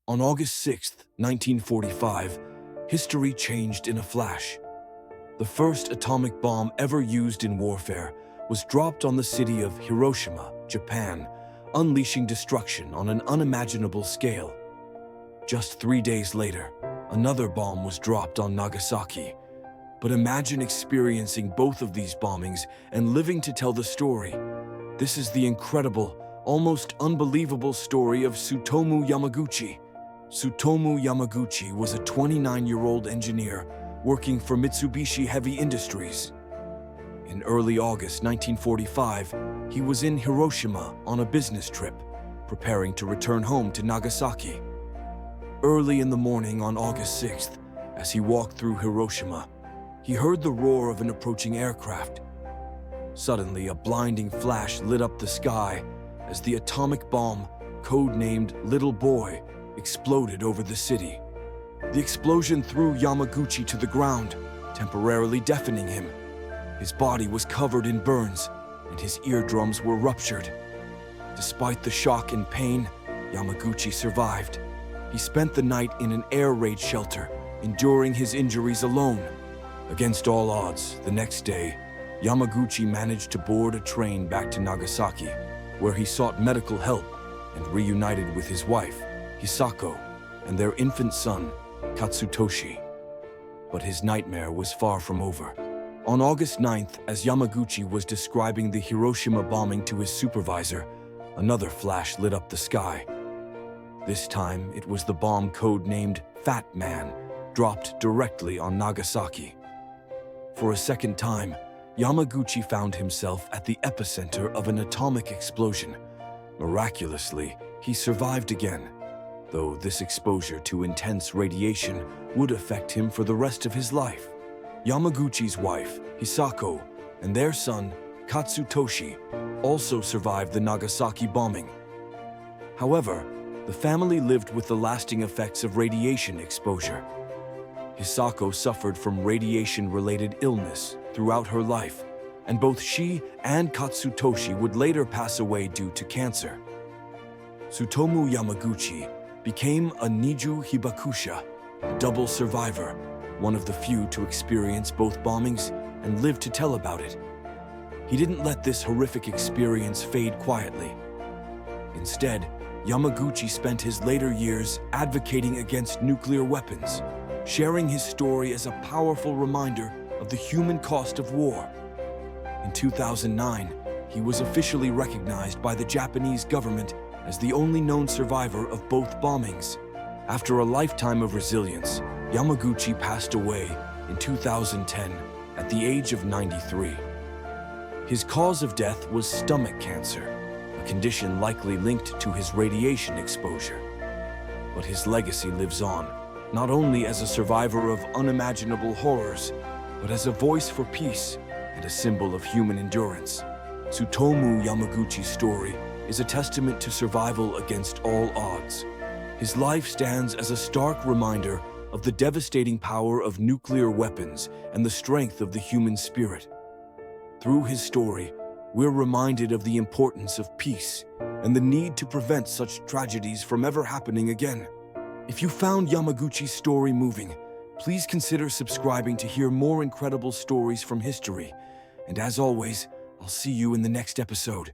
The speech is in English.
On August 6, 1945, history changed in a flash. The first atomic bomb ever used in warfare was dropped on the city of Hiroshima, Japan, unleashing destruction on an unimaginable scale. Just 3 days later, another bomb was dropped on Nagasaki. But imagine experiencing both of these bombings and living to tell the story. This is the incredible, almost unbelievable story of Tsutomu Yamaguchi. Tsutomu Yamaguchi was a 29-year-old engineer working for Mitsubishi Heavy Industries. In early August 1945, he was in Hiroshima on a business trip, preparing to return home to Nagasaki. Early in the morning on August 6th, as he walked through Hiroshima, he heard the roar of an approaching aircraft. Suddenly, a blinding flash lit up the sky as the atomic bomb, codenamed Little Boy, exploded over the city. The explosion threw Yamaguchi to the ground, temporarily deafening him. His body was covered in burns, and his eardrums were ruptured. Despite the shock and pain, Yamaguchi survived. He spent the night in an air raid shelter, enduring his injuries alone. Against all odds, the next day, Yamaguchi managed to board a train back to Nagasaki, where he sought medical help and reunited with his wife, Hisako, and their infant son, Katsutoshi. But his nightmare was far from over. On August 9th, as Yamaguchi was describing the Hiroshima bombing to his supervisor, another flash lit up the sky. This time, it was the bomb codenamed Fat Man, dropped directly on Nagasaki. For a second time, Yamaguchi found himself at the epicenter of an atomic explosion. Miraculously, he survived again, though this exposure to intense radiation would affect him for the rest of his life. Yamaguchi's wife, Hisako, and their son, Katsutoshi, also survived the Nagasaki bombing. However, the family lived with the lasting effects of radiation exposure. Hisako suffered from radiation-related illness throughout her life, and both she and Katsutoshi would later pass away due to cancer. Tsutomu Yamaguchi became a Niju Hibakusha, a double survivor, one of the few to experience both bombings and live to tell about it. He didn't let this horrific experience fade quietly. Instead, Yamaguchi spent his later years advocating against nuclear weapons, sharing his story as a powerful reminder of the human cost of war. In 2009, he was officially recognized by the Japanese government as the only known survivor of both bombings. After a lifetime of resilience, Yamaguchi passed away in 2010 at the age of 93. His cause of death was stomach cancer, a condition likely linked to his radiation exposure. But his legacy lives on, not only as a survivor of unimaginable horrors, but as a voice for peace and a symbol of human endurance. Tsutomu Yamaguchi's story is a testament to survival against all odds. His life stands as a stark reminder of the devastating power of nuclear weapons and the strength of the human spirit. Through his story, we're reminded of the importance of peace and the need to prevent such tragedies from ever happening again. If you found Yamaguchi's story moving, please consider subscribing to hear more incredible stories from history. And as always, I'll see you in the next episode.